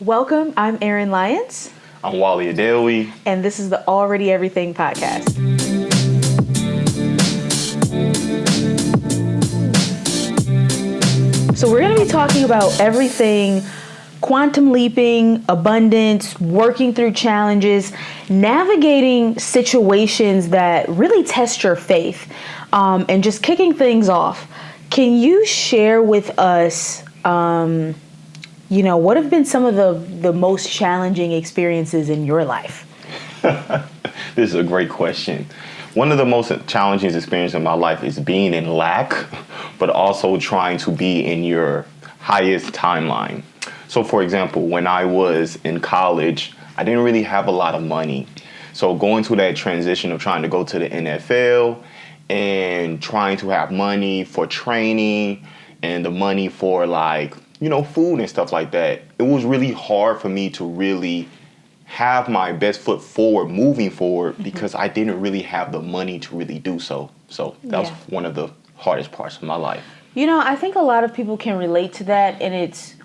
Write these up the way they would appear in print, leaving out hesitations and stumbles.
Welcome, I'm Erin Lyons. I'm Wale Adewale. And this is the Already Everything podcast. So we're going to be talking about everything quantum leaping, abundance, working through challenges, navigating situations that really test your faith, and just kicking things off. Can you share with us what have been some of the most challenging experiences in your life? This is a great question. One of the most challenging experiences in my life is being in lack, but also trying to be in your highest timeline. So, for example, when I was in college, I didn't really have a lot of money. So going through that transition of trying to go to the NFL and trying to have money for training and the money for food and stuff like that, it was really hard for me to really have my best foot forward moving forward because I didn't really have the money to really do so. So that was one of the hardest parts of my life. I think a lot of people can relate to that, and it's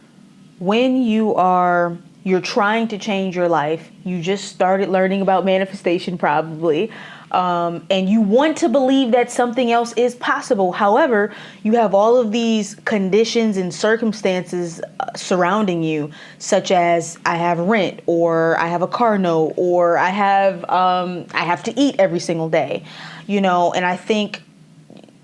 when you're trying to change your life, you just started learning about manifestation probably, and you want to believe that something else is possible. However, you have all of these conditions and circumstances surrounding you, such as I have rent, or I have a car note, or I have to eat every single day, and I think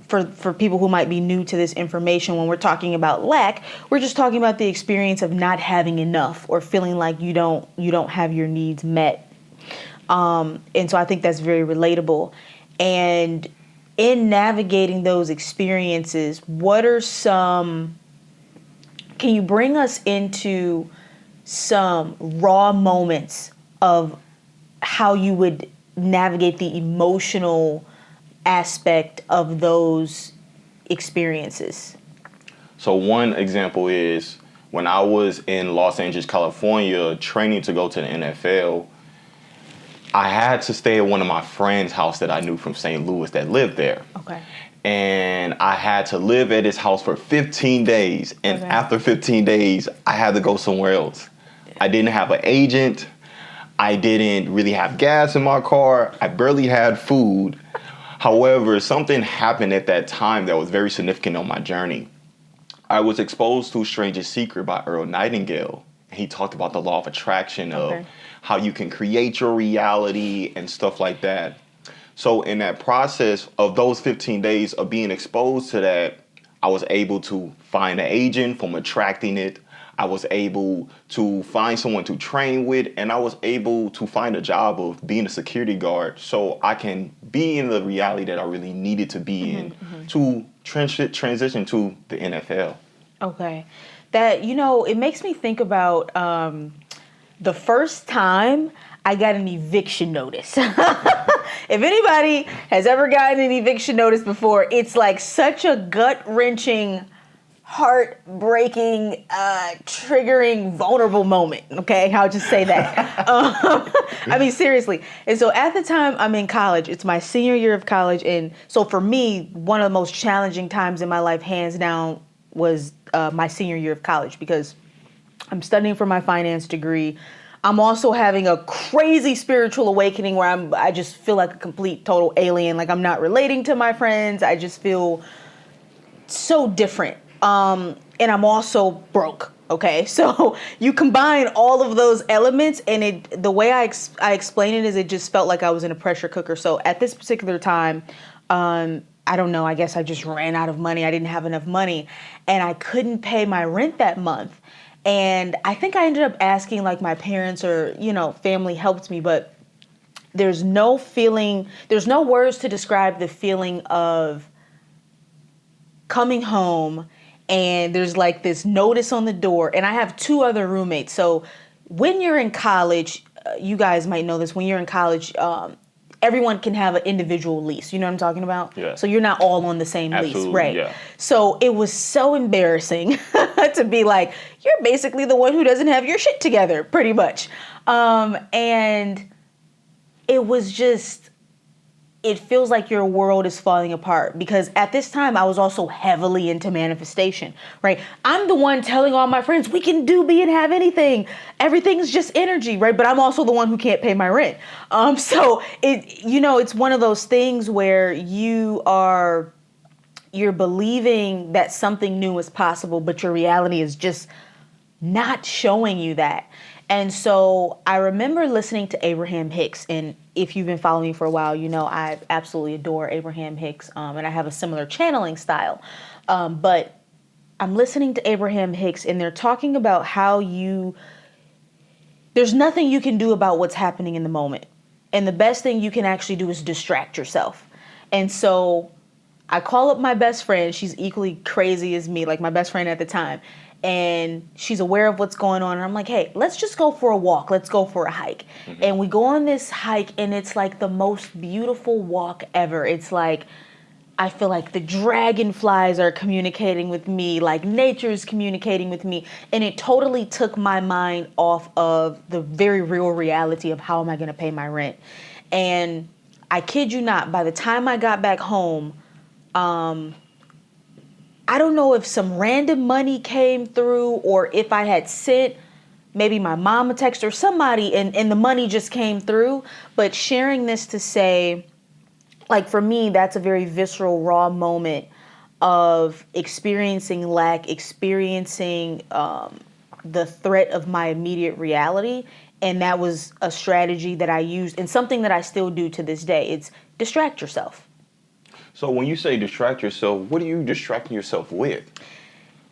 for people who might be new to this information, when we're talking about lack, we're just talking about the experience of not having enough or feeling like you don't have your needs met. And so I think that's very relatable. And in navigating those experiences, can you bring us into some raw moments of how you would navigate the emotional aspect of those experiences? So one example is when I was in Los Angeles, California, training to go to the NFL, I had to stay at one of my friend's house that I knew from St. Louis that lived there. Okay. And I had to live at his house for 15 days. And after 15 days, I had to go somewhere else. I didn't have an agent. I didn't really have gas in my car. I barely had food. However, something happened at that time that was very significant on my journey. I was exposed to Stranger's Secret by Erin Adewale. He talked about the law of attraction of how you can create your reality and stuff like that. So in that process of those 15 days of being exposed to that, I was able to find an agent from attracting it. I was able to find someone to train with, and I was able to find a job of being a security guard so I can be in the reality that I really needed to be in to transition to the NFL. Okay. That, it makes me think about the first time I got an eviction notice. If anybody has ever gotten an eviction notice before, it's like such a gut-wrenching, heart-breaking, triggering, vulnerable moment. Okay, I'll just say that. I mean, seriously. And so at the time I'm in college, it's my senior year of college. And so for me, one of the most challenging times in my life, hands down, was my senior year of college, because I'm studying for my finance degree. I'm also having a crazy spiritual awakening where I just feel like a complete total alien. Like I'm not relating to my friends. I just feel so different. And I'm also broke. Okay. So you combine all of those elements, and the way I explain it is it just felt like I was in a pressure cooker. So at this particular time, I don't know, I guess I just ran out of money. I didn't have enough money, and I couldn't pay my rent that month. And I think I ended up asking like my parents or, family helped me, but there's no words to describe the feeling of coming home and there's like this notice on the door, and I have two other roommates. So when you're in college, you guys might know this, when you're in college, everyone can have an individual lease. You know what I'm talking about? Yeah. So you're not all on the same lease, right? Yeah. So it was so embarrassing to be like, you're basically the one who doesn't have your shit together, pretty much. And it was just it feels like your world is falling apart, because at this time I was also heavily into manifestation, right? I'm the one telling all my friends we can do, be, and have anything. Everything's just energy, right? But I'm also the one who can't pay my rent. So it's one of those things where you're believing that something new is possible, but your reality is just not showing you that. And so I remember listening to Abraham Hicks, and if you've been following me for a while, you know I absolutely adore Abraham Hicks, and I have a similar channeling style. But I'm listening to Abraham Hicks, and they're talking about how there's nothing you can do about what's happening in the moment. And the best thing you can actually do is distract yourself. And so I call up my best friend. She's equally crazy as me, like my best friend at the time. And she's aware of what's going on. And I'm like, hey, let's just go for a walk. Let's go for a hike. Mm-hmm. And we go on this hike, and it's like the most beautiful walk ever. It's like, I feel like the dragonflies are communicating with me, like nature's communicating with me. And it totally took my mind off of the very real reality of how am I going to pay my rent. And I kid you not, by the time I got back home, I don't know if some random money came through or if I had sent maybe my mom a text or somebody and the money just came through. But sharing this to say, like for me, that's a very visceral, raw moment of experiencing lack, experiencing the threat of my immediate reality. And that was a strategy that I used and something that I still do to this day. It's distract yourself. So when you say distract yourself, what are you distracting yourself with?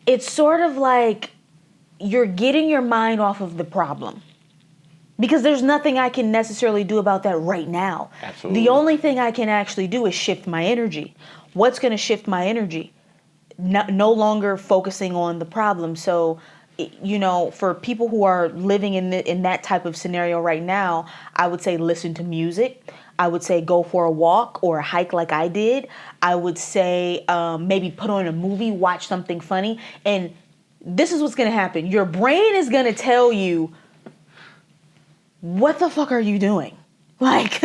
It's sort of like you're getting your mind off of the problem. Because there's nothing I can necessarily do about that right now. Absolutely. The only thing I can actually do is shift my energy. What's going to shift my energy? No longer focusing on the problem. So, for people who are living in that type of scenario right now, I would say listen to music. I would say go for a walk or a hike like I did. I would say maybe put on a movie, watch something funny. And this is what's going to happen. Your brain is going to tell you, what the fuck are you doing? Like,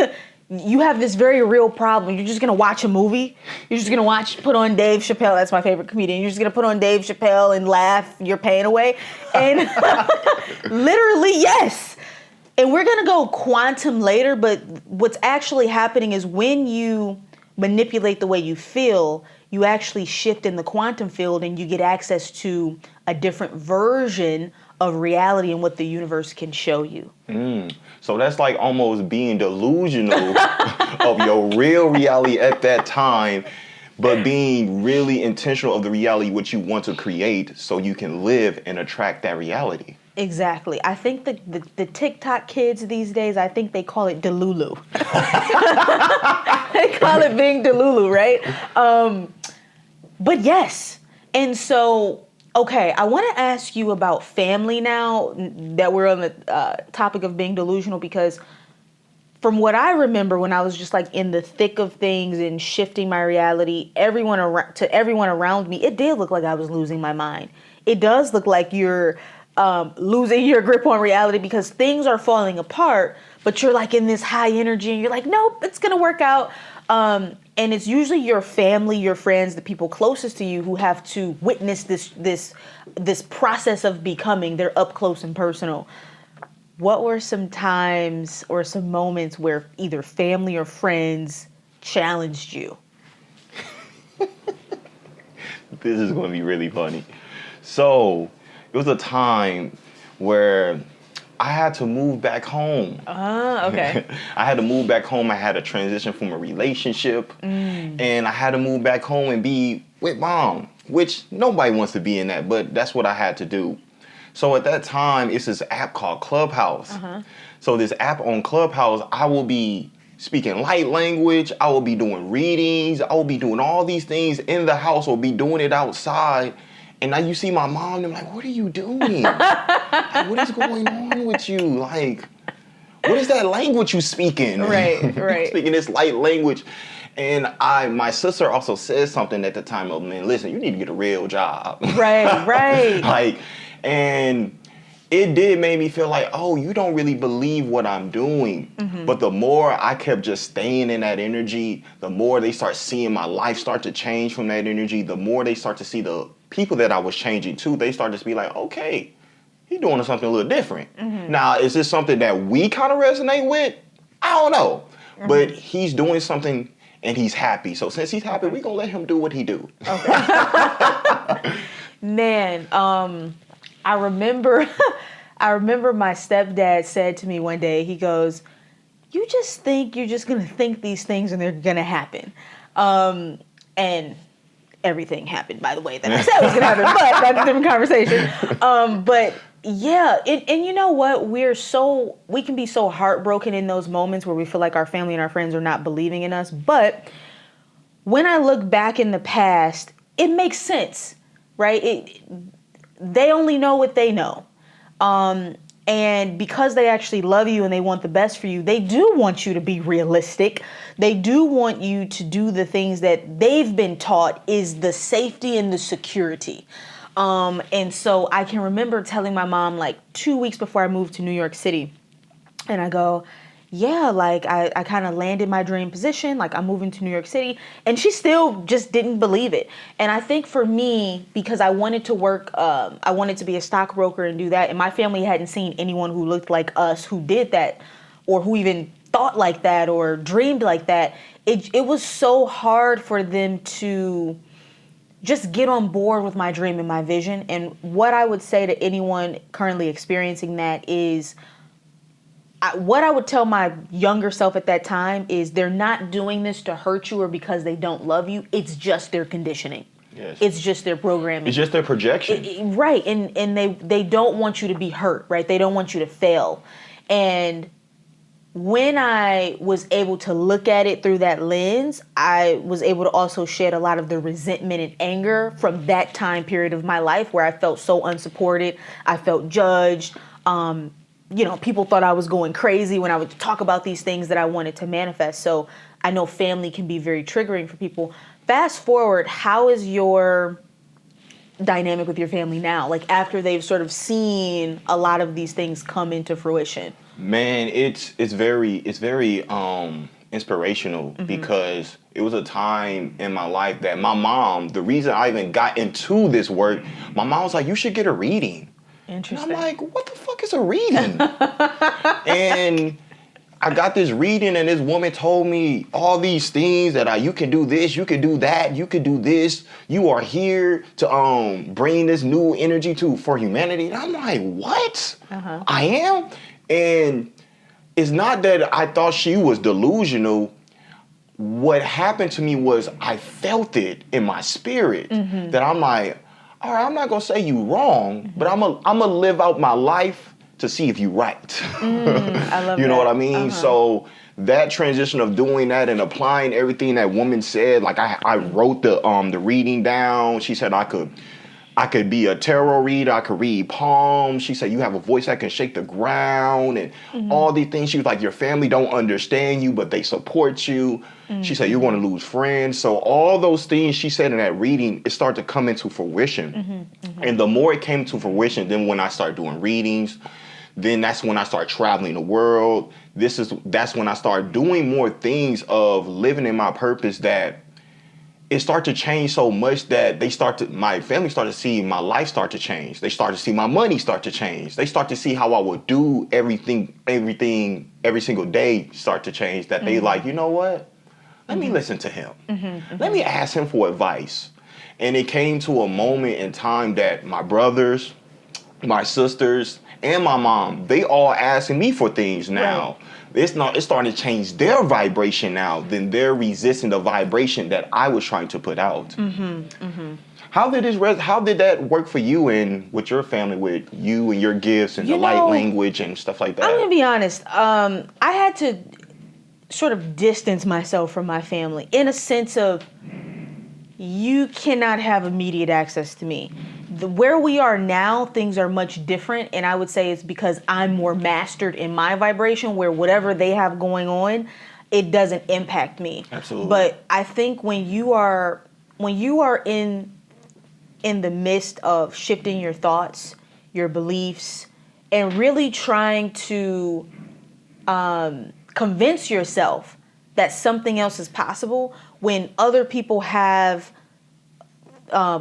you have this very real problem. You're just going to watch a movie. You're just going to put on Dave Chappelle. That's my favorite comedian. You're just going to put on Dave Chappelle and laugh your pain away. And literally, yes. And we're going to go quantum later, but what's actually happening is when you manipulate the way you feel, you actually shift in the quantum field and you get access to a different version of reality and what the universe can show you. So that's like almost being delusional of your real reality at that time, but being really intentional of the reality which you want to create so you can live and attract that reality. Exactly. I think the TikTok kids these days, I think they call it delulu. They call it being delulu, right? But yes. And so, okay, I want to ask you about family now that we're on the topic of being delusional, because from what I remember when I was just like in the thick of things and shifting my reality, everyone around me, it did look like I was losing my mind. It does look like you're losing your grip on reality because things are falling apart, but you're like in this high energy and you're like, nope, it's going to work out. And it's usually your family, your friends, the people closest to you who have to witness this process of becoming. They're up close and personal. What were some times or some moments where either family or friends challenged you? This is going to be really funny. So it was a time where I had to move back home. Okay. I had to move back home. I had to transition from a relationship. And I had to move back home and be with mom, which nobody wants to be in that, but that's what I had to do. So at that time, it's this app called Clubhouse. So this app on Clubhouse, I will be speaking light language. I will be doing readings. I will be doing all these things in the house. I'll be doing it outside. And now you see my mom, and I'm like, what are you doing? Like, what is going on with you? Like, what is that language you speaking? Right. Speaking this light language. And my sister also said something at the time of, man, listen, you need to get a real job. Right. Like, and it did make me feel like, oh, you don't really believe what I'm doing. But the more I kept just staying in that energy, the more they start seeing my life start to change from that energy, the more they start to see the people that I was changing to, they start to be like, okay, he's doing something a little different. Now, is this something that we kind of resonate with? I don't know. But he's doing something and he's happy. So since he's happy, we're going to let him do what he do. Okay. Man, I remember my stepdad said to me one day, he goes, you just think you're just going to think these things and they're going to happen. And everything happened, by the way, that I said was going to happen, but that's a different conversation. But yeah, and you know what? We can be so heartbroken in those moments where we feel like our family and our friends are not believing in us. But when I look back in the past, it makes sense, right? They only know what they know. And because they actually love you and they want the best for you, they do want you to be realistic. They do want you to do the things that they've been taught is the safety and the security. And so I can remember telling my mom like 2 weeks before I moved to New York City, and I go, yeah, like I kind of landed my dream position, like I'm moving to New York City, and she still just didn't believe it. And I think for me, because I wanted to work, I wanted to be a stockbroker and do that, and my family hadn't seen anyone who looked like us who did that, or who even thought like that or dreamed like that. It was so hard for them to just get on board with my dream and my vision. And what I would say to anyone currently experiencing that is, what I would tell my younger self at that time is they're not doing this to hurt you or because they don't love you. It's just their conditioning. Yes. It's just their programming. It's just their projection. Right. And they don't want you to be hurt, right? They don't want you to fail. And when I was able to look at it through that lens, I was able to also shed a lot of the resentment and anger from that time period of my life where I felt so unsupported. I felt judged. People thought I was going crazy when I would talk about these things that I wanted to manifest. So I know family can be very triggering for people. Fast forward, how is your dynamic with your family now? Like after they've sort of seen a lot of these things come into fruition? Man, it's very inspirational because it was a time in my life that my mom, the reason I even got into this work, my mom was like, you should get a reading. Interesting. And I'm like, what the fuck is a reading? And I got this reading and this woman told me all these things that you can do this, you can do that, you can do this. You are here to bring this new energy for humanity. And I'm like, what? I am? And it's not that I thought she was delusional. What happened to me was I felt it in my spirit that I'm like, all right, I'm not going to say you wrong, but I'm gonna live out my life to see if you right. I love you know that. what I mean? So that transition of doing that and applying everything that woman said, like I wrote the reading down. She said I could be a tarot reader. I could read palms. She said, you have a voice that can shake the ground and all these things. She was like, your family don't understand you, but they support you. She said, you're going to lose friends. So all those things she said in that reading, it started to come into fruition. And the more it came to fruition, then when I started doing readings, then that's when I started traveling the world. That's when I started doing more things of living in my purpose that it started to change so much that my family started to see my life start to change. They started to see my money start to change. They start to see how I would do everything every single day start to change. That they like, you know what? Let me listen to him. Let me ask him for advice. And it came to a moment in time that my brothers, my sisters, and my mom, they all asking me for things now. Right. It's starting to change their vibration now. Then they're resisting the vibration that I was trying to put out. How did that work for you and with your family, with you and your gifts and the light language and stuff like that? I'm gonna be honest. I had to sort of distance myself from my family in a sense of you cannot have immediate access to me. Where we are now, things are much different, and I would say it's because I'm more mastered in my vibration, where whatever they have going on, it doesn't impact me. Absolutely. But I think when you are in the midst of shifting your thoughts, your beliefs, and really trying to convince yourself that something else is possible when other people have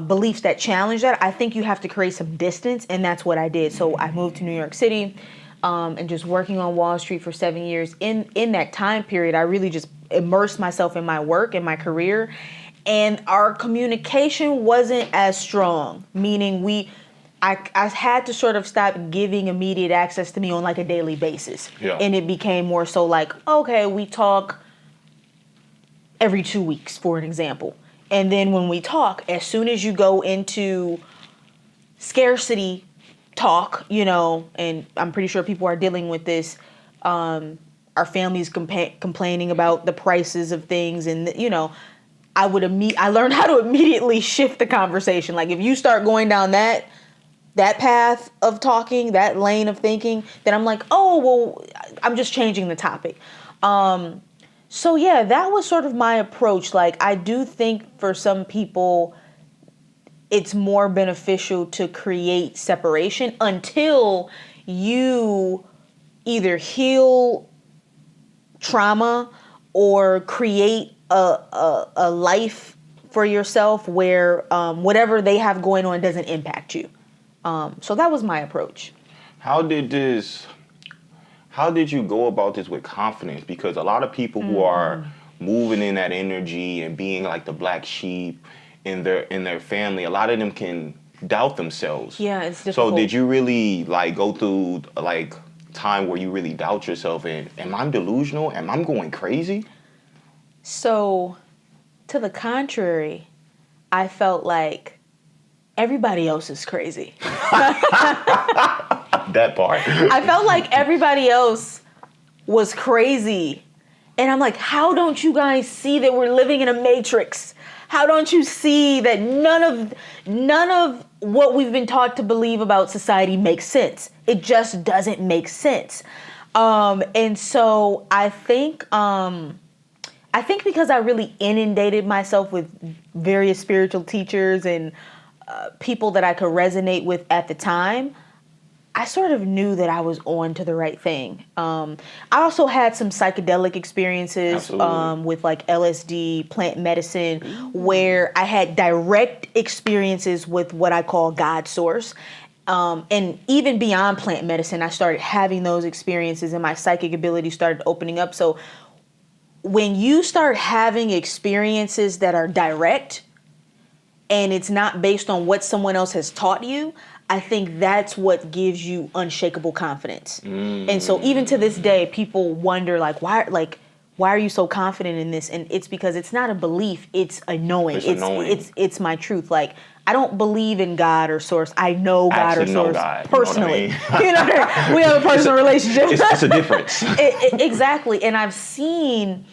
beliefs that challenge that. I think you have to create some distance, and that's what I did. So I moved to New York City, and just working on Wall Street for 7 years. In that time period, I really just immersed myself in my work and my career, and our communication wasn't as strong. Meaning I had to sort of stop giving immediate access to me on like a daily basis, and it became more so like, okay, we talk every 2 weeks, for an example. And then when we talk, as soon as you go into scarcity talk, and I'm pretty sure people are dealing with this, our families complaining about the prices of things, and I learned how to immediately shift the conversation. Like if you start going down that path of talking, that lane of thinking, then I'm like, oh, well, I'm just changing the topic. So yeah, that was sort of my approach. Like I do think for some people, it's more beneficial to create separation until you either heal trauma or create a life for yourself where whatever they have going on doesn't impact you. So that was my approach. How did you go about this with confidence? Because a lot of people who are moving in that energy and being like the black sheep in their family, a lot of them can doubt themselves. Yeah, it's difficult. So did you really like go through like time where you really doubt yourself and am I delusional? Am I going crazy? So to the contrary, I felt like everybody else is crazy. That part. I felt like everybody else was crazy. And I'm like, how don't you guys see that we're living in a matrix? How don't you see that none of what we've been taught to believe about society makes sense? It just doesn't make sense. And so I think because I really inundated myself with various spiritual teachers and people that I could resonate with at the time, I sort of knew that I was on to the right thing. I also had some psychedelic experiences with like LSD, plant medicine, where I had direct experiences with what I call God source. And even beyond plant medicine, I started having those experiences and my psychic ability started opening up. So when you start having experiences that are direct and it's not based on what someone else has taught you, I think that's what gives you unshakable confidence. And so even to this day, people wonder why are you so confident in this? And it's because it's not a belief, it's a knowing. It's my truth. Like I don't believe in God or source. I know God or source personally. You know what I mean? We have a personal relationship. It's a difference. Exactly. And I've seen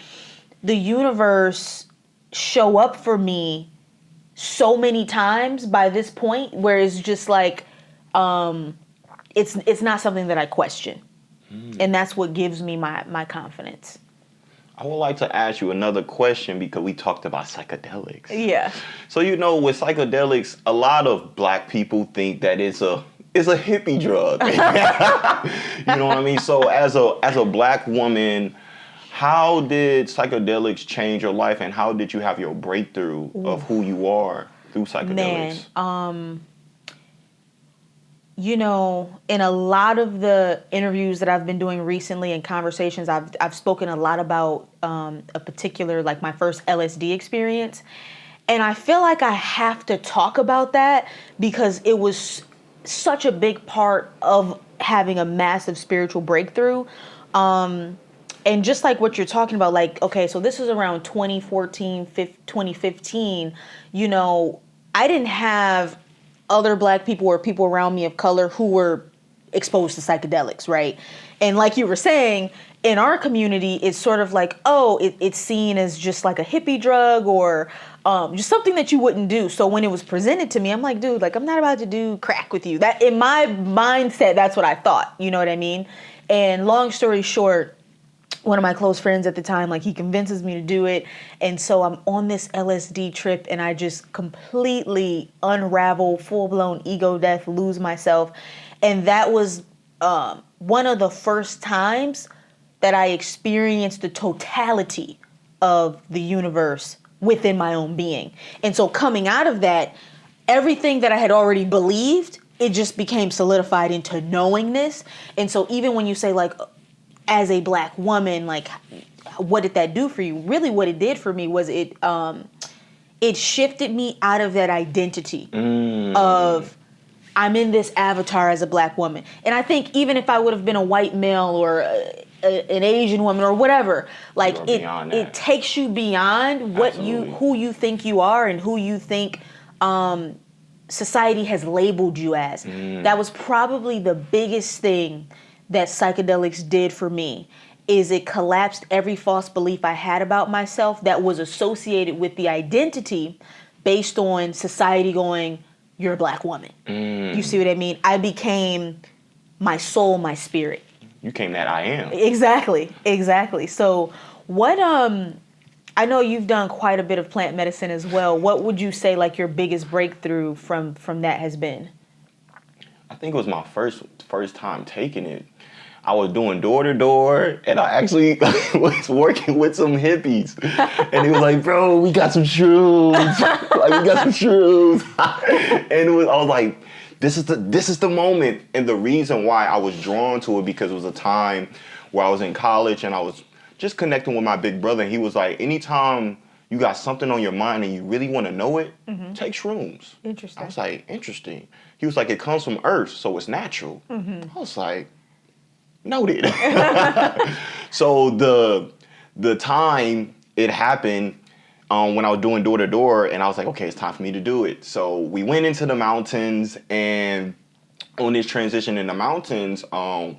the universe show up for me so many times by this point where it's just like it's not something that I question. And that's what gives me my confidence. I would like to ask you another question because we talked about psychedelics. Yeah. So with psychedelics, a lot of black people think that it's a hippie drug. You know what I mean? So as a black woman, how did psychedelics change your life, and how did you have your breakthrough of who you are through psychedelics? Man, in a lot of the interviews that I've been doing recently and conversations, I've spoken a lot about a particular, like my first LSD experience. And I feel like I have to talk about that because it was such a big part of having a massive spiritual breakthrough. And just like what you're talking about, like, okay, so this is around 2014, 2015, I didn't have other black people or people around me of color who were exposed to psychedelics, right? And like you were saying, in our community, it's sort of like, it's seen as just like a hippie drug or just something that you wouldn't do. So when it was presented to me, I'm like, dude, like I'm not about to do crack with you. That in my mindset, that's what I thought. You know what I mean? And long story short, one of my close friends at the time, like he convinces me to do it. And so I'm on this LSD trip and I just completely unravel, full blown ego death, lose myself. And that was one of the first times that I experienced the totality of the universe within my own being. And so coming out of that, everything that I had already believed, it just became solidified into knowingness. And so even when you say, like, as a Black woman, like, what did that do for you? Really what it did for me was it shifted me out of that identity of I'm in this avatar as a Black woman. And I think even if I would have been a white male or an Asian woman or whatever, like it takes you beyond who you think you are and who you think society has labeled you as. That was probably the biggest thing that psychedelics did for me, is it collapsed every false belief I had about myself that was associated with the identity based on society going, you're a Black woman. You see what I mean? I became my soul, my spirit. You became that I am. Exactly. So what, I know you've done quite a bit of plant medicine as well. What would you say like your biggest breakthrough from that has been? I think it was my first time taking it. I was doing door to door, and I actually was working with some hippies, and he was like, "Bro, we got some shrooms, and I was like, "This is the moment." And the reason why I was drawn to it because it was a time where I was in college and I was just connecting with my big brother, and he was like, "Anytime you got something on your mind and you really want to know it, take shrooms." Interesting. I was like, "Interesting." He was like, "It comes from Earth, so it's natural." I was like, noted. So the time it happened when I was doing door to door, and I was like, okay, it's time for me to do it. So we went into the mountains, and on this transition in the mountains,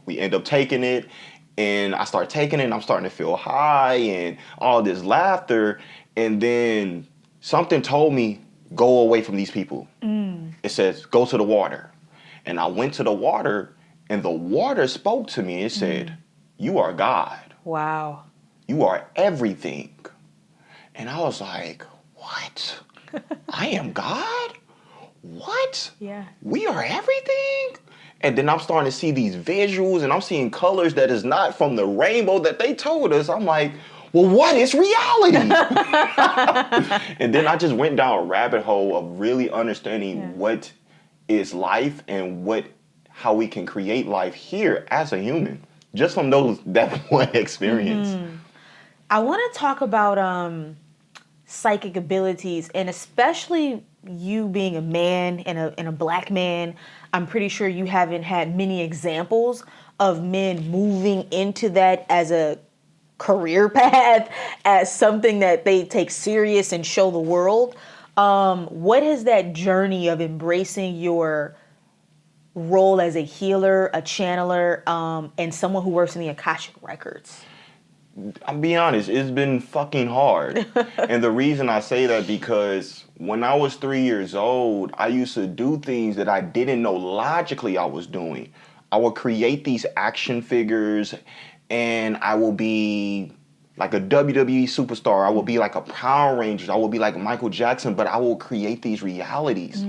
we end up taking it, and I start taking it, and I'm starting to feel high and all this laughter, and then something told me, go away from these people. It says, go to the water. And I went to the water, and the water spoke to me. It said, you are God. Wow. You are everything. And I was like, what? I am God? What? Yeah. We are everything? And then I'm starting to see these visuals, and I'm seeing colors that is not from the rainbow that they told us. I'm like, well, what is reality? And then I just went down a rabbit hole of really understanding what is life and how we can create life here as a human, just from that one experience. I want to talk about psychic abilities, and especially you being a man and a Black man. I'm pretty sure you haven't had many examples of men moving into that as a career path, as something that they take serious and show the world. What has that journey of embracing your role as a healer, a channeler, and someone who works in the Akashic records? I'll be honest, it's been fucking hard. And the reason I say that because when I was 3 years old, I used to do things that I didn't know logically I was doing. I would create these action figures, and I will be like a WWE superstar. I will be like a Power Ranger. I will be like Michael Jackson, but I will create these realities.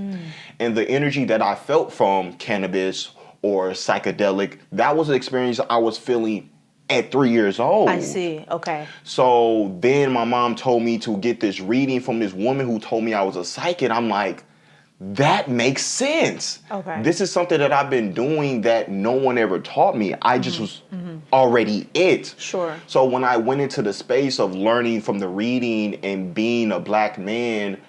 And the energy that I felt from cannabis or psychedelic, that was the experience I was feeling at 3 years old. I see. Okay. So then my mom told me to get this reading from this woman who told me I was a psychic. I'm like, that makes sense. Okay. This is something that I've been doing that no one ever taught me. I just was already it. Sure. So when I went into the space of learning from the reading and being a Black man,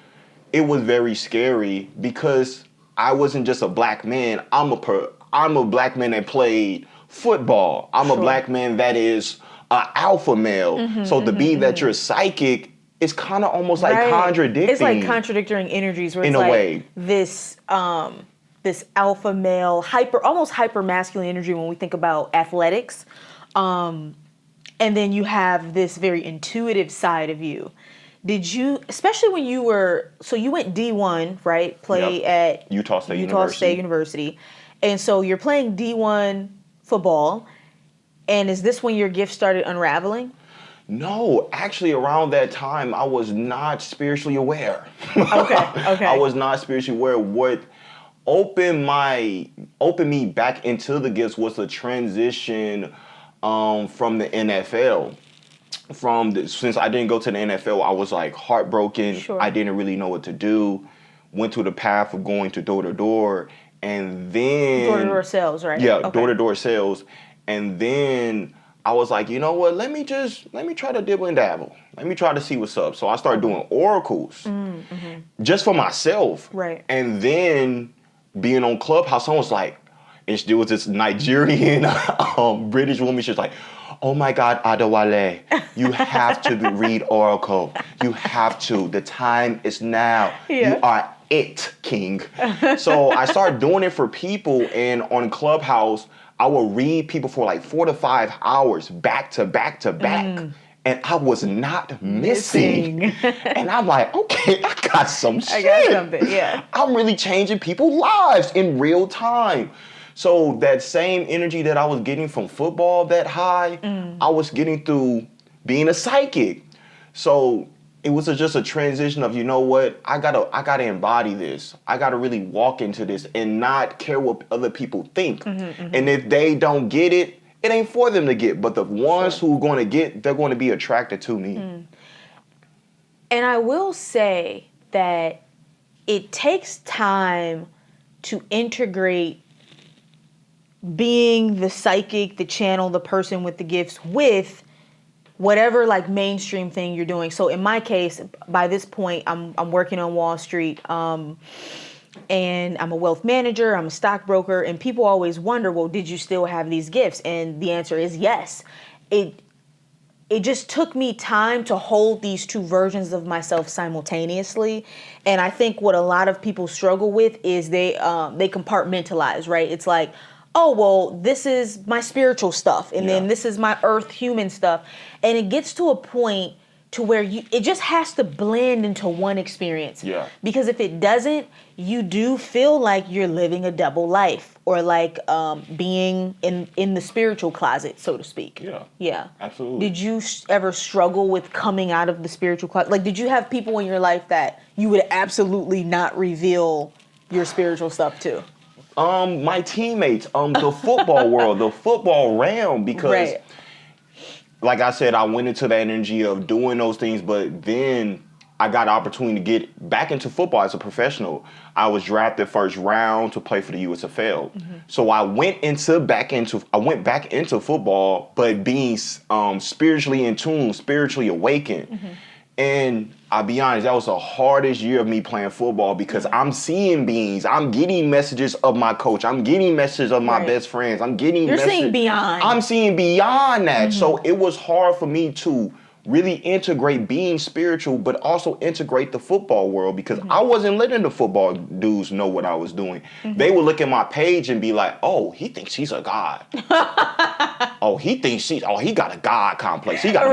it was very scary because I wasn't just a Black man. I'm a Black man that played football. I'm a Black man that is an alpha male. So to be that you're psychic, it's kind of almost like contradicting. It's like contradicting energies, where it's in a like way. This alpha male, almost hyper masculine energy when we think about athletics, and then you have this very intuitive side of you. Did you, especially when you went D1, right? Play at Utah State University, and so you're playing D1 football, and is this when your gift started unraveling? No, actually around that time, I was not spiritually aware. Okay. I was not spiritually aware what opened me back into the gifts was a transition from the NFL. Since I didn't go to the NFL, I was like heartbroken. Sure. I didn't really know what to do. Went through the path of going to door to door, and then door-to-door sales, right? Yeah, Okay. door-to-door sales, and then I was like, you know what? Let me try to dibble and dabble. Let me try to see what's up. So I started doing oracles just for myself. Right. And then being on Clubhouse, someone was like, and there was this Nigerian British woman. She was like, oh my God, Adewale, you have to read Oracle. You have to. The time is now. Yeah. You are it, king. So I started doing it for people, and on Clubhouse, I would read people for like 4 to 5 hours back to back to back. And I was not missing. And I'm like, okay, I got some shit. I got something, yeah. I'm really changing people's lives in real time. So that same energy that I was getting from football, that high, I was getting through being a psychic. So it was just a transition of, you know what, I gotta embody this. I gotta really walk into this and not care what other people think. And if they don't get it, it ain't for them to get. But the ones who are going to get, they're going to be attracted to me. And I will say that it takes time to integrate being the psychic, the channel, the person with the gifts with whatever like mainstream thing you're doing. So in my case, by this point, I'm working on Wall Street, and I'm a wealth manager, I'm a stockbroker, and people always wonder, well, did you still have these gifts? And the answer is yes. It just took me time to hold these two versions of myself simultaneously. And I think what a lot of people struggle with is they compartmentalize, right? It's like, oh, well, this is my spiritual stuff, and then this is my earth human stuff. And it gets to a point to where it just has to blend into one experience. Yeah. Because if it doesn't, you do feel like you're living a double life, or like being in the spiritual closet, so to speak. Yeah. Yeah. Absolutely. Did you ever struggle with coming out of the spiritual closet? Like, did you have people in your life that you would absolutely not reveal your spiritual stuff to? My teammates, the football world, the football realm, because like I said, I went into that energy of doing those things, but then I got an opportunity to get back into football as a professional. I was drafted first round to play for the USFL. So I went back into football, but being spiritually in tune, spiritually awakened. And I'll be honest, that was the hardest year of me playing football, because I'm seeing beings. I'm getting messages of my coach. I'm getting messages of my best friends. You're seeing beyond. I'm seeing beyond that. So it was hard for me to really integrate being spiritual, but also integrate the football world, because I wasn't letting the football dudes know what I was doing. They would look at my page and be like, oh, he thinks he's a god. He got a god complex. He got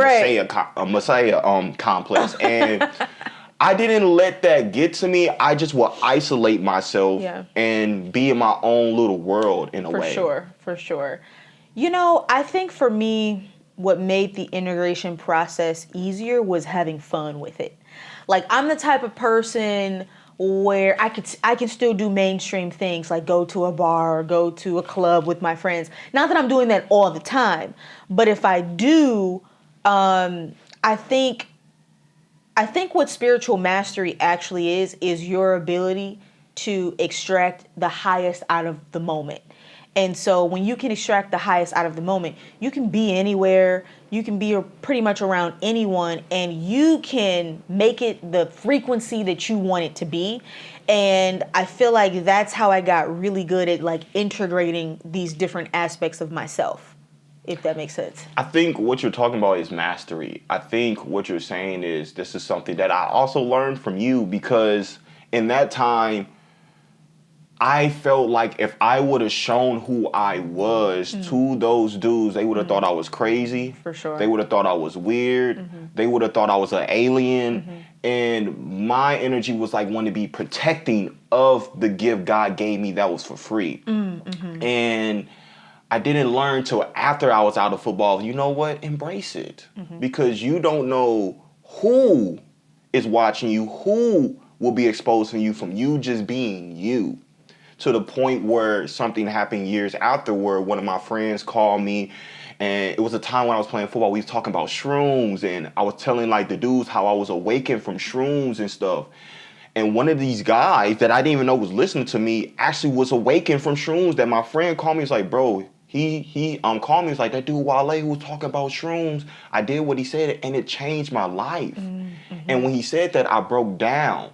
a messiah complex. And I didn't let that get to me. I just would isolate myself and be in my own little world in a way. For sure. You know, I think for me, what made the integration process easier was having fun with it. Like, I'm the type of person where I can still do mainstream things, like go to a bar or go to a club with my friends. Not that I'm doing that all the time, but if I do, I think what spiritual mastery actually is your ability to extract the highest out of the moment. And so when you can extract the highest out of the moment, you can be anywhere, you can be pretty much around anyone, and you can make it the frequency that you want it to be. And I feel like that's how I got really good at like integrating these different aspects of myself, if that makes sense. I think what you're talking about is mastery. I think what you're saying is this is something that I also learned from you, because in that time, I felt like if I would have shown who I was to those dudes, they would have thought I was crazy. For sure. They would have thought I was weird. They would have thought I was an alien. And my energy was like wanting to be protecting of the gift God gave me that was for free. And I didn't learn till after I was out of football, you know what? Embrace it. Because you don't know who is watching you, who will be exposing you from you just being you. to the point where something happened years afterward. One of my friends called me, and it was a time when I was playing football. We was talking about shrooms, and I was telling like the dudes how I was awakened from shrooms and stuff. And one of these guys that I didn't even know was listening to me actually was awakened from shrooms. That my friend called me. He's like, bro, he called me. He's like, that dude Wale who was talking about shrooms. I did what he said, and it changed my life. Mm-hmm. And when he said that, I broke down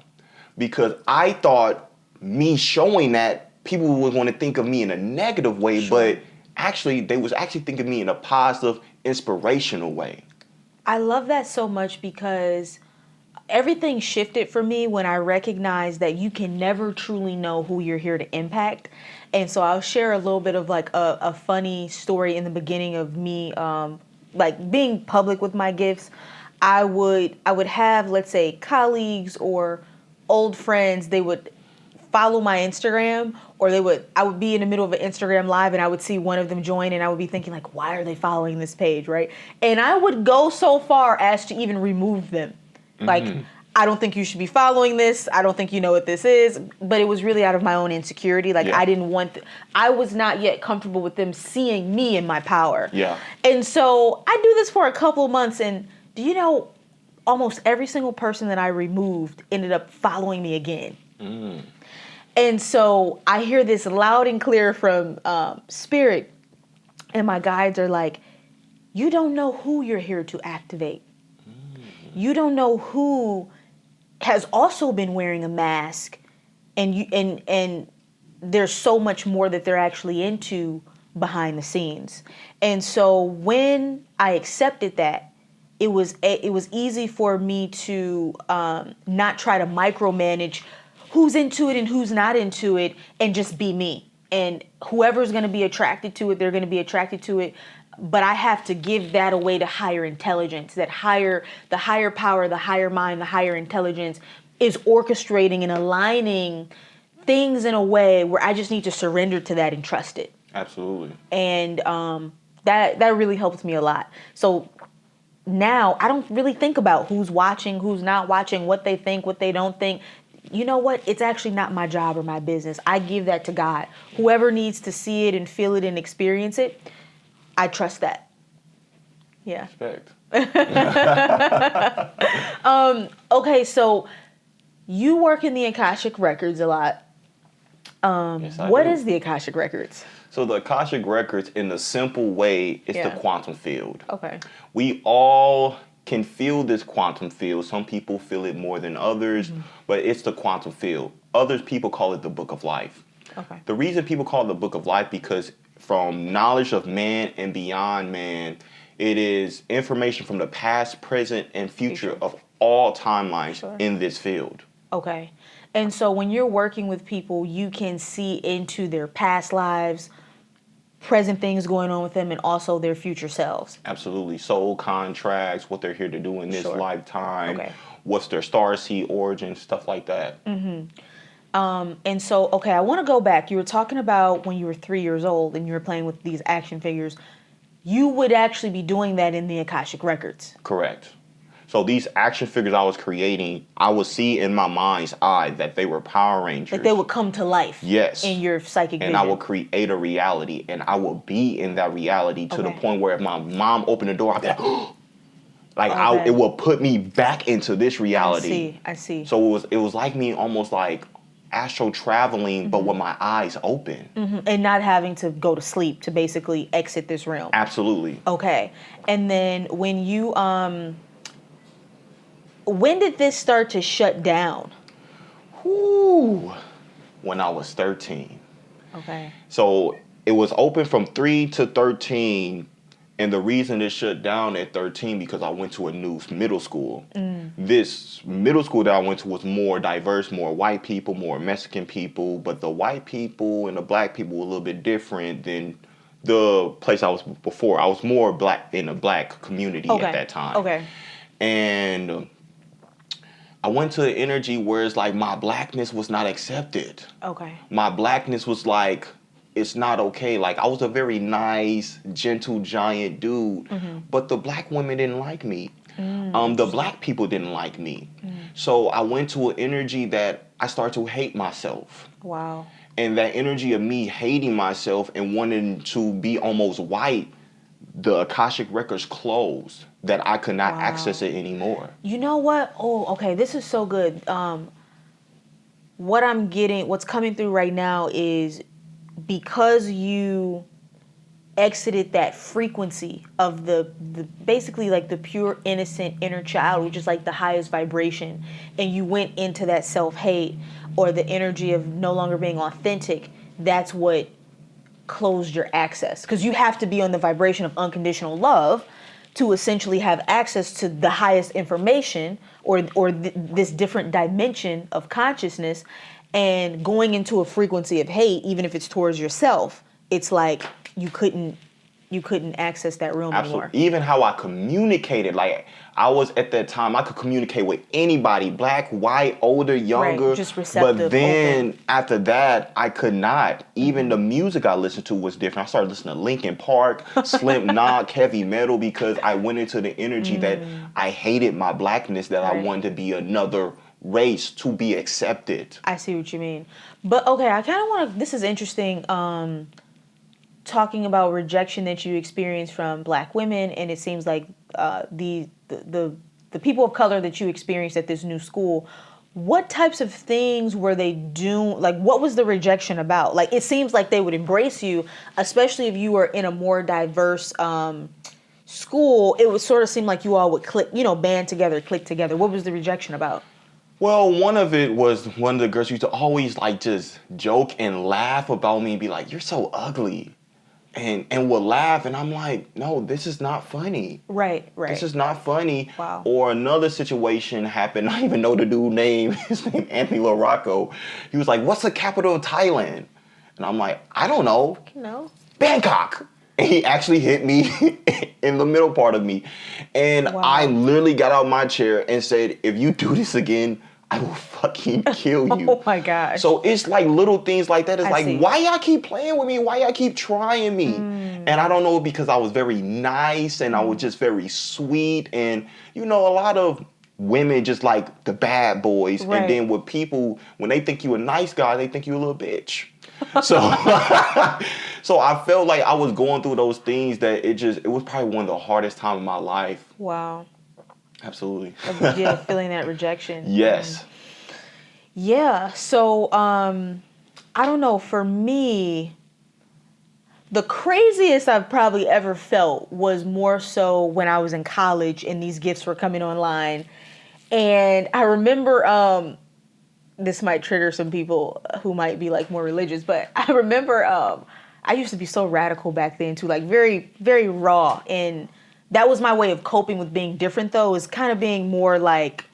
because I thought me showing that people were going to think of me in a negative way, sure. But actually they was actually thinking of me in a positive, inspirational way. I love that so much because everything shifted for me when I recognized that you can never truly know who you're here to impact. And so I'll share a little bit of like a funny story in the beginning of me like being public with my gifts. I would have, let's say, colleagues or old friends. They would follow my Instagram, or I would be in the middle of an Instagram live and I would see one of them join, and I would be thinking like, why are they following this page, right? And I would go so far as to even remove them. Like, I don't think you should be following this. I don't think you know what this is. But it was really out of my own insecurity. Like, I didn't want, I was not yet comfortable with them seeing me in my power. Yeah. And so I do this for a couple of months, and do you know, almost every single person that I removed ended up following me again. And so I hear this loud and clear from Spirit, and my guides are like, you don't know who you're here to activate. You don't know who has also been wearing a mask, and there's so much more that they're actually into behind the scenes. And so when I accepted that, it was easy for me to not try to micromanage who's into it and who's not into it, and just be me. And whoever's going to be attracted to it, they're going to be attracted to it. But I have to give that away to higher intelligence, the higher power, the higher mind, the higher intelligence is orchestrating and aligning things in a way where I just need to surrender to that and trust it. Absolutely. And that really helps me a lot. So now I don't really think about who's watching, who's not watching, what they think, what they don't think. You know what? It's actually not my job or my business. I give that to God. Whoever needs to see it and feel it and experience it, I trust that. Yeah. Respect. Okay, so you work in the Akashic Records a lot. Yes, what is the Akashic Records? So the Akashic Records, in a simple way, is the quantum field. Okay. We all can feel this quantum field. Some people feel it more than others, but it's the quantum field. Other people call it the Book of Life. Okay. The reason people call it the Book of Life, because from knowledge of man and beyond man, it is information from the past, present, and future of all timelines in this field. Okay. And so when you're working with people, you can see into their past lives, present things going on with them, and also their future selves. Absolutely. Soul contracts, what they're here to do in this lifetime, what's their star seed origin, stuff like that. And so, okay, I want to go back. You were talking about when you were 3 years old and you were playing with these action figures. You would actually be doing that in the Akashic Records. Correct. So these action figures I was creating, I would see in my mind's eye that they were Power Rangers. Like they would come to life. Yes. In your psychic vision. And I would create a reality, and I would be in that reality to the point where if my mom opened the door, I'd be like, it will put me back into this reality. I see. So it was like me almost like astral traveling, but with my eyes open. And not having to go to sleep to basically exit this realm. Absolutely. Okay. And then when you when did this start to shut down? When I was 13. Okay. So it was open from 3 to 13. And the reason it shut down at 13 because I went to a new middle school. This middle school that I went to was more diverse, more white people, more Mexican people. But the white people and the black people were a little bit different than the place I was before. I was more black in a black community at that time. Okay. And I went to an energy where it's like my blackness was not accepted. Okay. My blackness was like, it's not okay. Like, I was a very nice, gentle, giant dude, but the black women didn't like me. The black people didn't like me. So I went to an energy that I started to hate myself. Wow. And that energy of me hating myself and wanting to be almost white, the Akashic records closed, that I could not access it anymore. You know what? Oh, okay. This is so good. What's coming through right now is because you exited that frequency of the basically like the pure innocent inner child, which is like the highest vibration, and you went into that self-hate or the energy of no longer being authentic. That's what closed your access, because you have to be on the vibration of unconditional love to essentially have access to the highest information or this different dimension of consciousness. And going into a frequency of hate, even if it's towards yourself, it's like you couldn't access that realm anymore. Even how I communicated, like I was at that time, I could communicate with anybody, black, white, older, younger. Right, just receptive. But then open. after that, I could not. Even the music I listened to was different. I started listening to Linkin Park, Slim Knock, heavy metal, because I went into the energy that I hated my blackness, that I wanted to be another race, to be accepted. I see what you mean. But okay, I kind of want to, this is interesting, talking about rejection that you experienced from black women, and it seems like the people of color that you experienced at this new school. What types of things were they doing? Like, what was the rejection about? Like, it seems like they would embrace you, especially if you were in a more diverse school. It would sort of seem like you all would band together, click together. What was the rejection about? Well, one of it was one of the girls used to always like just joke and laugh about me and be like, "You're so ugly." And would laugh, and I'm like, no, this is not funny. Right. This is not funny. Wow. Or another situation happened, I don't even know the dude's name, his name Anthony LaRocco. He was like, what's the capital of Thailand? And I'm like, I don't know. No. Bangkok. And he actually hit me in the middle part of me. And I literally got out of my chair and said, if you do this again, I will fucking kill you. Oh my gosh. So it's like little things like that. It's I see. why y'all keep playing with me? Why y'all keep trying me? And I don't know, because I was very nice and I was just very sweet. And, a lot of women just like the bad boys. Right. And then with people, when they think you a nice guy, they think you a little bitch. So, so I felt like I was going through those things that it was probably one of the hardest times of my life. Wow. Absolutely. Yeah, feeling that rejection. Yes. Yeah. So, I don't know. For me, the craziest I've probably ever felt was more so when I was in college and these gifts were coming online. And I remember, this might trigger some people who might be like more religious, but I remember I used to be so radical back then too, like very, very raw. And that was my way of coping with being different, though, is kind of being more like,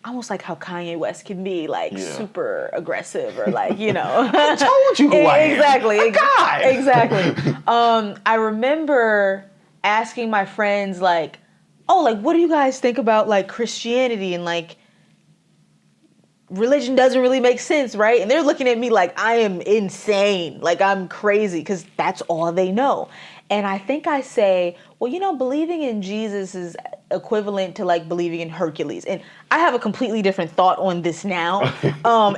almost like how Kanye West can be, like super aggressive or like, I told you who I am. Exactly. A guy. Exactly. I remember asking my friends like, oh, like, what do you guys think about like Christianity and like religion doesn't really make sense, right? And they're looking at me like I am insane, like I'm crazy, because that's all they know. And I think I say, well, believing in Jesus is equivalent to like believing in Hercules. And I have a completely different thought on this now.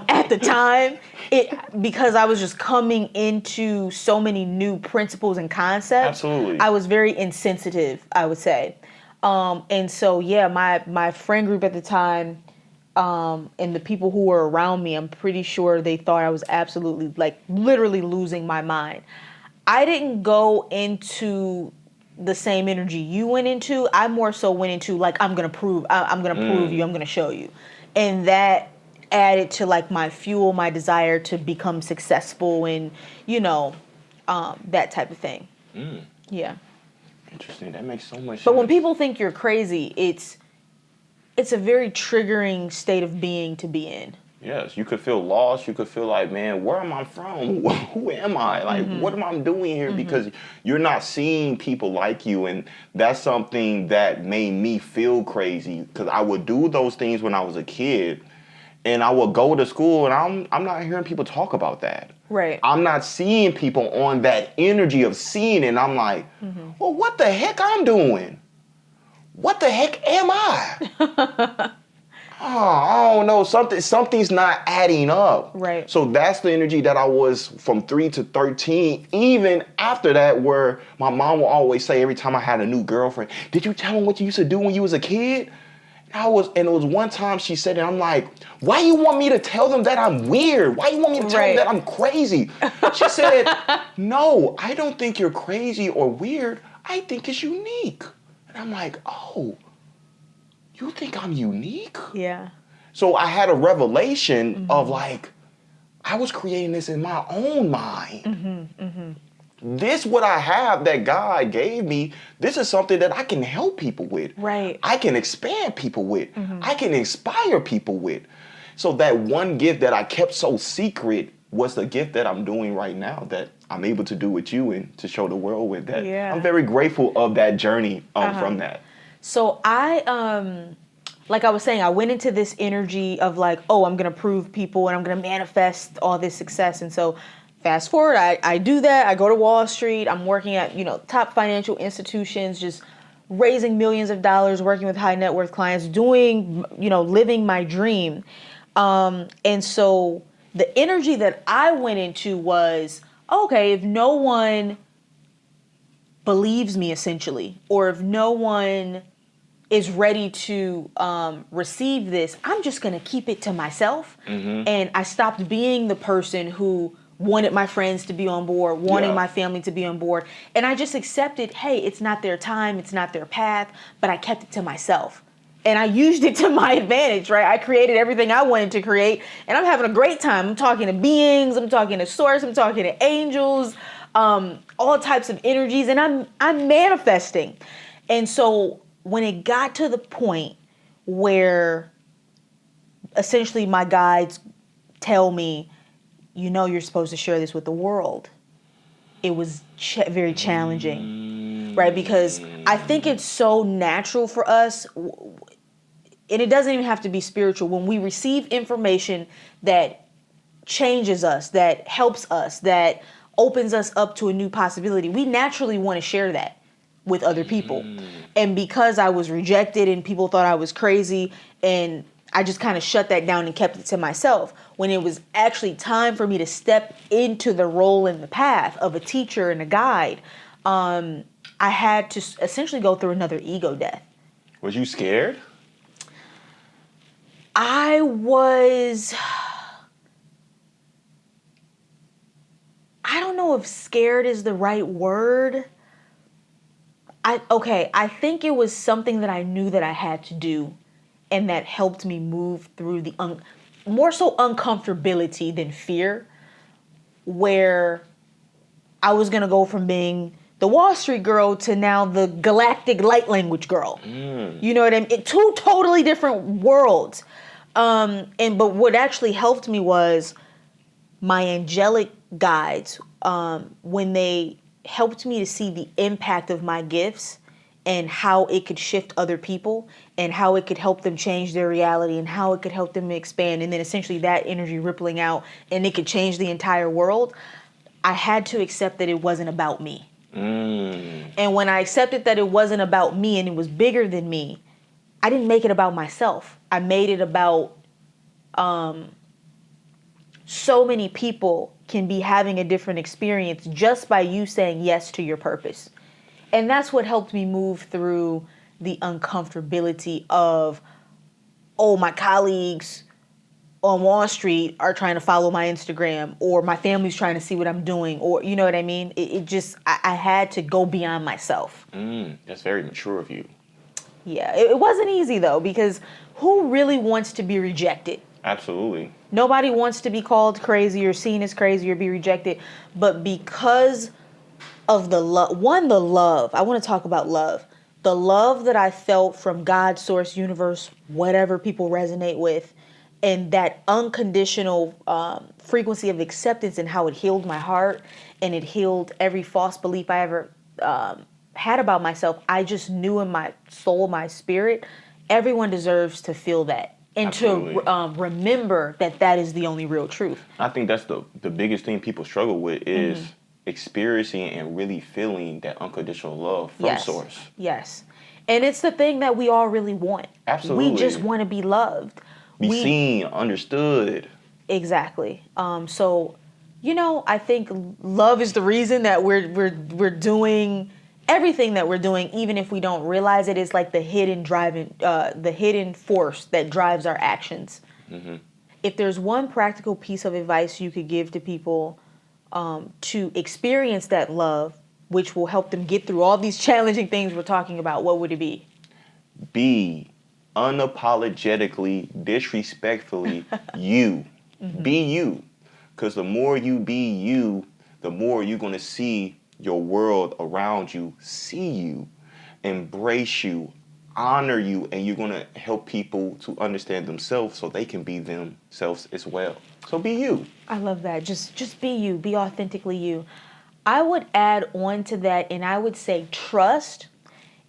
At the time, because I was just coming into so many new principles and concepts. Absolutely. I was very insensitive, I would say. And so, yeah, my friend group at the time, and the people who were around me, I'm pretty sure they thought I was absolutely, like, literally losing my mind. I didn't go into the same energy you went into. I more so went into like, I'm gonna prove you, I'm gonna show you, and that added to like my fuel, my desire to become successful, and that type of thing. Yeah. Interesting. That makes so much sense. But when people think you're crazy, it's a very triggering state of being to be in. Yes, you could feel lost. You could feel like, man, where am I from? Who am I? Like, what am I doing here? Because you're not seeing people like you. And that's something that made me feel crazy, because I would do those things when I was a kid. And I would go to school and I'm not hearing people talk about that. Right. I'm not seeing people on that energy of seeing it. And I'm like, well, what the heck I'm doing? What the heck am I? I don't know, something's not adding up. Right. So that's the energy that I was from 3 to 13. Even after that, where my mom will always say every time I had a new girlfriend, did you tell him what you used to do when you was a kid? And it was one time she said it, I'm like, why you want me to tell them that I'm weird? Why you want me to tell them that I'm crazy? She said, no, I don't think you're crazy or weird. I think it's unique. And I'm like, oh, you think I'm unique? Yeah. So I had a revelation of like, I was creating this in my own mind. This what I have that God gave me, this is something that I can help people with. Right. I can expand people with. I can inspire people with. So that one gift that I kept so secret was the gift that I'm doing right now that I'm able to do with you and to show the world with that. Yeah. I'm very grateful of that journey from that. So I, like I was saying, I went into this energy of like, oh, I'm going to prove people and I'm going to manifest all this success. And so fast forward, I do that. I go to Wall Street. I'm working at, top financial institutions, just raising millions of dollars, working with high net worth clients, doing, living my dream. And so the energy that I went into was, okay, if no one believes me essentially, or if no one is ready to receive this, I'm just going to keep it to myself. And I stopped being the person who wanted my friends to be on board, wanting my family to be on board. And I just accepted, hey, it's not their time, it's not their path, but I kept it to myself. And I used it to my advantage, right? I created everything I wanted to create, and I'm having a great time. I'm talking to beings, I'm talking to source, I'm talking to angels, all types of energies, and I'm manifesting. And so when it got to the point where essentially my guides tell me, you're supposed to share this with the world, it was very challenging, right? Because I think it's so natural for us, and it doesn't even have to be spiritual, when we receive information that changes us, that helps us, that opens us up to a new possibility, we naturally want to share that with other people. And because I was rejected and people thought I was crazy, and I just kind of shut that down and kept it to myself, when it was actually time for me to step into the role and the path of a teacher and a guide, I had to essentially go through another ego death. Was you scared? I don't know if scared is the right word. I think it was something that I knew that I had to do, and that helped me move through the more so uncomfortability than fear, where I was going to go from being the Wall Street girl to now the galactic light language girl. You know what I mean? Two totally different worlds. But what actually helped me was my angelic guides, when they helped me to see the impact of my gifts and how it could shift other people and how it could help them change their reality and how it could help them expand, and then essentially that energy rippling out and it could change the entire world. I had to accept that it wasn't about me. And when I accepted that it wasn't about me and it was bigger than me, I didn't make it about myself. I made it about so many people can be having a different experience just by you saying yes to your purpose. And that's what helped me move through the uncomfortability of, oh, my colleagues on Wall Street are trying to follow my Instagram, or my family's trying to see what I'm doing, or you know what I mean? I had to go beyond myself. That's very mature of you. Yeah, it wasn't easy though, because who really wants to be rejected? Absolutely. Nobody wants to be called crazy or seen as crazy or be rejected, but because of the love, the love, I want to talk about love. The love that I felt from God, source, universe, whatever people resonate with, and that unconditional frequency of acceptance and how it healed my heart and it healed every false belief I ever had about myself. I just knew in my soul, my spirit, everyone deserves to feel that. And Absolutely. To remember that is the only real truth. I think that's the biggest thing people struggle with is experiencing and really feeling that unconditional love from Source. Yes. And it's the thing that we all really want. Absolutely. We just want to be loved. Be seen, understood. Exactly. So, I think love is the reason that we're doing everything that we're doing, even if we don't realize it. Is like the hidden force that drives our actions. Mm-hmm. If there's one practical piece of advice you could give to people to experience that love, which will help them get through all these challenging things we're talking about, what would it be? Be unapologetically, disrespectfully you. Mm-hmm. Be you. Because the more you be you, the more you're going to see your world around you see you, embrace you, honor you, and you're going to help people to understand themselves so they can be themselves as well. So be you. I love that. Just be you. Be authentically you. I would add on to that, and I would say trust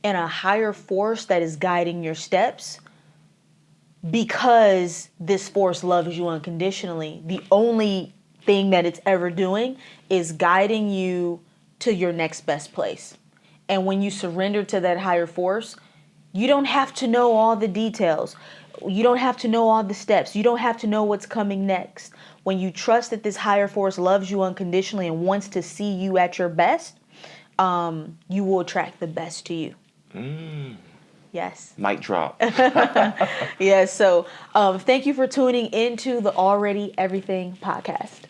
in a higher force that is guiding your steps, because this force loves you unconditionally. The only thing that it's ever doing is guiding you to your next best place. And when you surrender to that higher force, you don't have to know all the details. You don't have to know all the steps. You don't have to know what's coming next. When you trust that this higher force loves you unconditionally and wants to see you at your best, you will attract the best to you. Yes. Mic drop. Yes. So thank you for tuning into the Already Everything podcast.